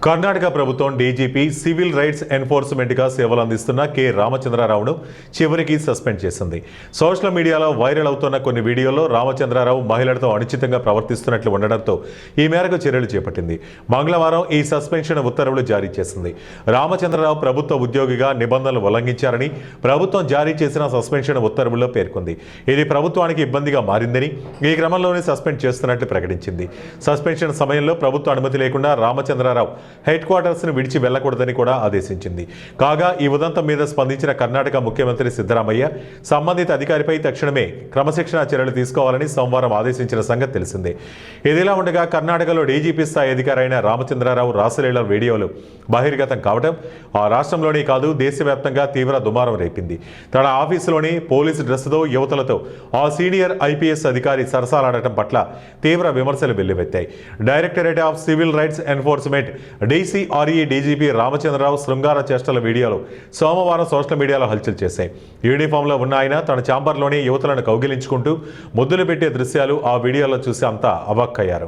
కర్ణాటక ప్రభుత్వం DGP civil rights ఎన్ఫోర్స్మెంట్గా సేవలు అందిస్తున్న కె రామచంద్రరావును చివరికి సస్పెండ్ చేసింది. సోషల్ మీడియాలో వైరల్ అవుతున్న కొన్ని వీడియోల్లో రామచంద్రరావు మహిళలతో అనుచితంగా ప్రవర్తిస్తున్నట్లు ఉండడంతో ఈ మేరకు చర్యలు చేపట్టింది. మంగళవారం ఈ సస్పెన్షన్ ఉత్తర్వులు జారీ చేసింది. రామచంద్రరావు ప్రభుత్వ ఉద్యోగిగా నిబంధనలు ఉల్లంఘించారని ప్రభుత్వం జారీ చేసిన సస్పెన్షన్ ఉత్తర్వుల్లో పేర్కొంది. ఇది ప్రభుత్వానికి ఇబ్బందిగా మారిందని ఈ క్రమంలోనే సస్పెండ్ చేస్తున్నట్లు ప్రకటించింది. సస్పెన్షన్ సమయంలో ప్రభుత్వ అనుమతి లేకుండా రామచంద్రరావు హెడ్ క్వార్టర్స్ ను విడిచి వెళ్లకూడదని కూడా ఆదేశించింది. కాగా ఈ ఉదంతం మీద స్పందించిన కర్ణాటక ముఖ్యమంత్రి సిద్ధరామయ్య సంబంధిత అధికారిపై తక్షణమే క్రమశిక్షణా చర్యలు తీసుకోవాలని సోమవారం ఆదేశించిన సంగతి తెలిసిందే. ఇదిలా ఉండగా కర్ణాటకలో డీజీపీ స్థాయి అధికారి అయిన రామచంద్రరావు రాసలీల వీడియోలు బహిర్గతం కావడం ఆ రాష్ట్రంలోనే కాదు దేశవ్యాప్తంగా తీవ్ర దుమారం రేపింది. తన ఆఫీసులోని పోలీసు డ్రెస్సుతో యువతలతో ఆ సీనియర్ ఐపీఎస్ అధికారి సరసాలాడటం పట్ల తీవ్ర విమర్శలు వెల్లువెత్తాయి. Directorate of civil rights enforcement DCRE DGP Ramachandra Rao శృంగార చేష్టల వీడియోలు సోమవారం సోషల్ మీడియాలో హల్చల్ చేశాయి. యూనిఫామ్లో ఉన్న ఆయన తన ఛాంబర్లోని యువతలను కౌగిలించుకుంటూ ముద్దులు పెట్టే దృశ్యాలు ఆ వీడియోలో చూసి అంతా అవాక్కయ్యారు.